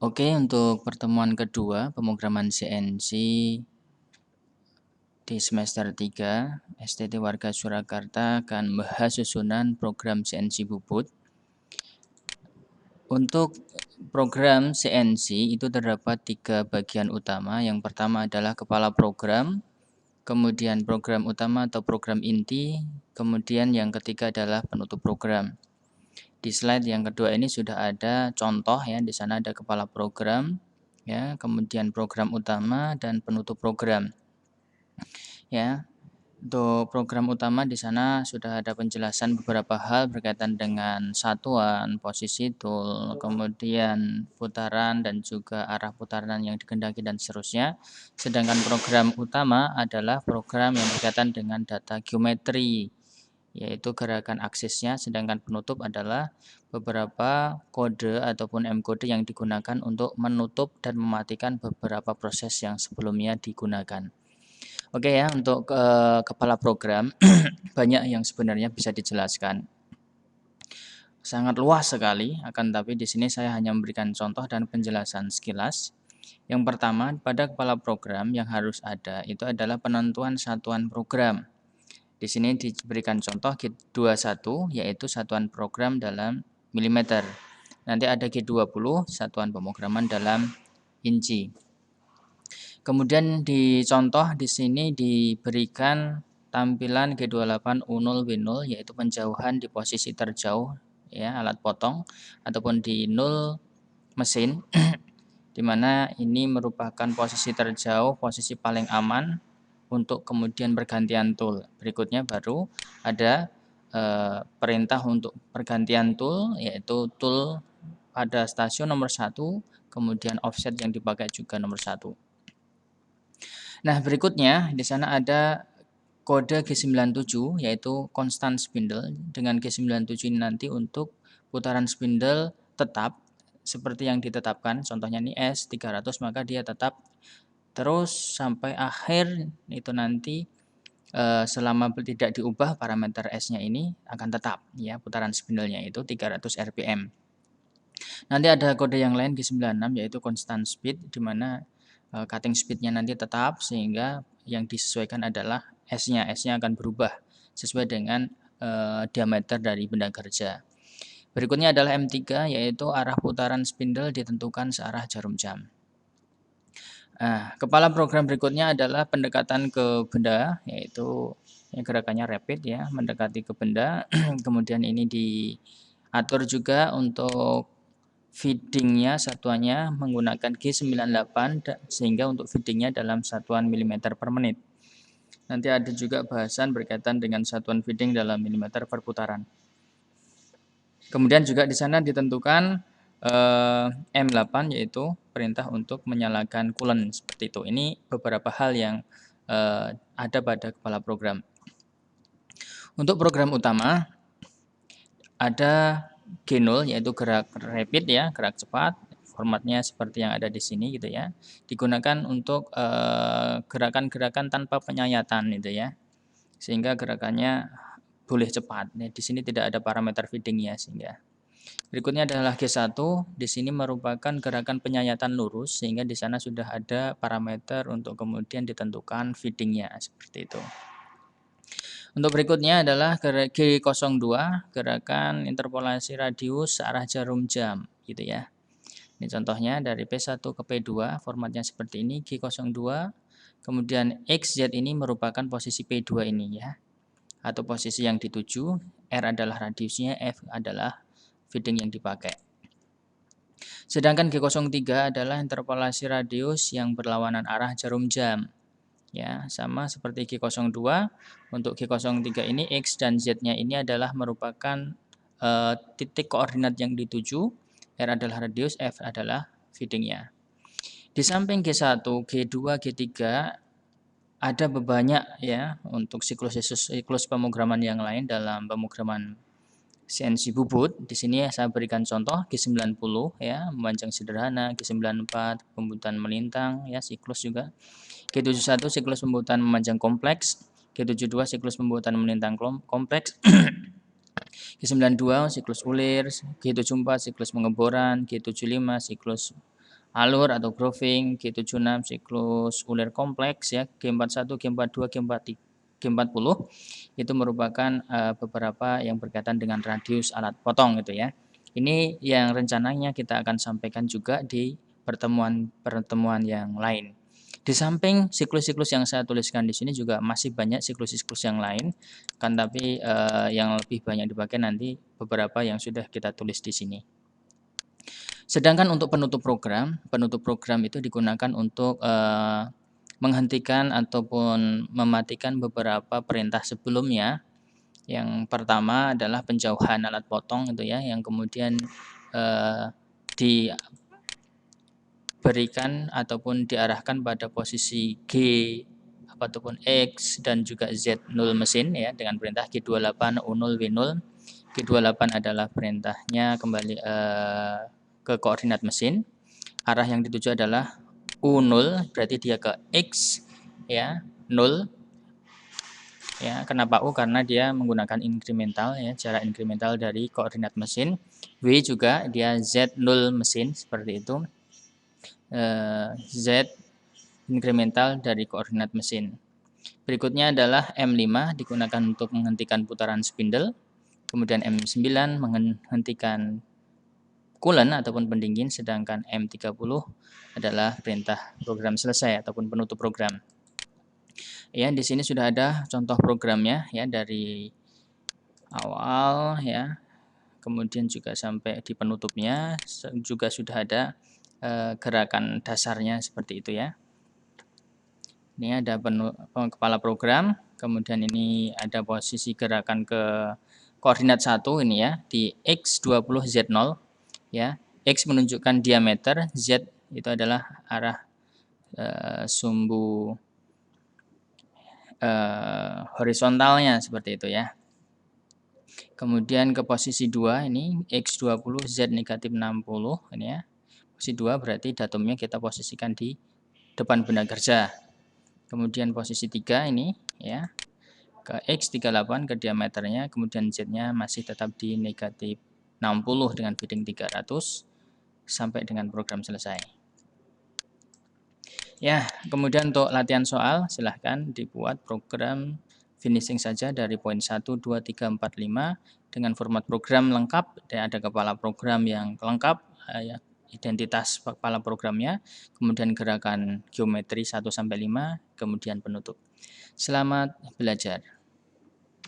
Oke, untuk pertemuan kedua pemrograman CNC di semester 3, STT Warga Surakarta akan membahas susunan program CNC Bubut. Untuk program CNC itu terdapat 3 bagian utama. Yang pertama adalah kepala program, kemudian program utama atau program inti, kemudian yang ketiga adalah penutup program. Di slide yang kedua ini sudah ada contoh ya, di sana ada kepala program, ya, kemudian program utama dan penutup program. Ya, untuk program utama di sana sudah ada penjelasan beberapa hal berkaitan dengan satuan, posisi tool, kemudian putaran dan juga arah putaran yang dikehendaki dan seterusnya. Sedangkan program utama adalah program yang berkaitan dengan data geometri, yaitu gerakan aksisnya, sedangkan penutup adalah beberapa kode ataupun M-kode yang digunakan untuk menutup dan mematikan beberapa proses yang sebelumnya digunakan. Oke ya, untuk kepala program banyak yang sebenarnya bisa dijelaskan. Sangat luas sekali, akan tapi di sini saya hanya memberikan contoh dan penjelasan sekilas. Yang pertama, pada kepala program yang harus ada itu adalah penentuan satuan program. Di sini diberikan contoh G21 yaitu satuan program dalam milimeter. Nanti ada G20 satuan pemrograman dalam inci. Kemudian di contoh di sini diberikan tampilan G28 U0 W0 yaitu penjauhan di posisi terjauh ya alat potong ataupun di 0 mesin di mana ini merupakan posisi terjauh, posisi paling aman untuk kemudian pergantian tool. Berikutnya baru ada perintah untuk pergantian tool, yaitu tool pada stasiun nomor 1, kemudian offset yang dipakai juga nomor 1. Nah, berikutnya di sana ada kode G97 yaitu constant spindle. Dengan G97 ini nanti untuk putaran spindle tetap seperti yang ditetapkan, contohnya ini S300 maka dia tetap terus sampai akhir itu nanti selama tidak diubah parameter S-nya ini akan tetap ya putaran spindle-nya itu 300 rpm. Nanti ada kode yang lain G96 yaitu constant speed di mana cutting speed-nya nanti tetap sehingga yang disesuaikan adalah S-nya. S-nya akan berubah sesuai dengan diameter dari benda kerja. Berikutnya adalah M3 yaitu arah putaran spindle ditentukan searah jarum jam. Nah, kepala program berikutnya adalah pendekatan ke benda, yaitu gerakannya rapid ya, mendekati ke benda. Kemudian ini diatur juga untuk feedingnya satuannya menggunakan G98 sehingga untuk feedingnya dalam satuan milimeter per menit. Nanti ada juga bahasan berkaitan dengan satuan feeding dalam milimeter per putaran. Kemudian juga di sana ditentukan M8 yaitu perintah untuk menyalakan coolant seperti itu. Ini beberapa hal yang ada pada kepala program. Untuk program utama ada G0 yaitu gerak rapid ya, gerak cepat. Formatnya seperti yang ada di sini gitu ya. Digunakan untuk gerakan-gerakan tanpa penyayatan gitu ya. Sehingga gerakannya boleh cepat. Di sini tidak ada parameter feedingnya sehingga. Berikutnya adalah G1. Di sini merupakan gerakan penyayatan lurus sehingga di sana sudah ada parameter untuk kemudian ditentukan feedingnya seperti itu. Untuk berikutnya adalah G02, gerakan interpolasi radius searah jarum jam gitu ya. Ini contohnya dari P1 ke P2, formatnya seperti ini, G02. Kemudian XZ ini merupakan posisi P2 ini ya. Atau posisi yang dituju, R adalah radiusnya, F adalah feeding yang dipakai. Sedangkan G03 adalah interpolasi radius yang berlawanan arah jarum jam. Ya, sama seperti G02. Untuk G03 ini X dan Z-nya ini adalah merupakan titik koordinat yang dituju. R adalah radius, F adalah feedingnya. Di samping G1, G2, G3 ada banyak ya untuk siklus pemrograman yang lain dalam pemrograman CNC bubut. Di sini saya berikan contoh G90 ya, memanjang sederhana, G94 pembutan melintang ya, siklus juga. G71 siklus pembuatan memanjang kompleks, G72 siklus pembuatan melintang kompleks, G92 siklus ulir, G74 siklus pengeboran, G75 siklus alur atau grooving, G76 siklus Euler kompleks ya, G41, G42, G40 itu merupakan beberapa yang berkaitan dengan radius alat potong gitu ya. Ini yang rencananya kita akan sampaikan juga di pertemuan-pertemuan yang lain. Di samping siklus-siklus yang saya tuliskan di sini juga masih banyak siklus-siklus yang lain, kan tapi yang lebih banyak dipakai nanti beberapa yang sudah kita tulis di sini. Sedangkan untuk penutup program itu digunakan untuk menghentikan ataupun mematikan beberapa perintah sebelumnya. Yang pertama adalah penjauhan alat potong gitu ya, yang kemudian diberikan ataupun diarahkan pada posisi G ataupun X dan juga Z0 mesin ya dengan perintah G28 U0 W0. G28 adalah perintahnya kembali ke koordinat mesin. Arah yang dituju adalah U0, berarti dia ke X ya, 0. Ya, kenapa U? Karena dia menggunakan inkremental ya, jarak inkremental dari koordinat mesin. W juga dia Z0 mesin seperti itu. Z inkremental dari koordinat mesin. Berikutnya adalah M5 digunakan untuk menghentikan putaran spindle. Kemudian M9 menghentikan coolant ataupun pendingin, sedangkan M30 adalah perintah program selesai ataupun penutup program. Ya, di sini sudah ada contoh programnya ya dari awal ya, kemudian juga sampai di penutupnya juga sudah ada gerakan dasarnya seperti itu ya. Ini ada kepala program, kemudian ini ada posisi gerakan ke koordinat 1 ini ya di X20 Z0 ya. X menunjukkan diameter, Z itu adalah arah sumbu horizontalnya seperti itu ya. Kemudian ke posisi 2 ini X20 Z negatif 60 ini ya. Posisi 2 berarti datumnya kita posisikan di depan benda kerja. Kemudian posisi 3 ini ya ke X38 ke diameternya, kemudian Z-nya masih tetap di negatif 60 dengan bidding 300 sampai dengan program selesai. Ya, kemudian untuk latihan soal silahkan dibuat program finishing saja dari poin 1, 2, 3, 4, 5 dengan format program lengkap dan ada kepala program yang lengkap, identitas kepala programnya, kemudian gerakan geometri 1 sampai 5, kemudian penutup. Selamat belajar.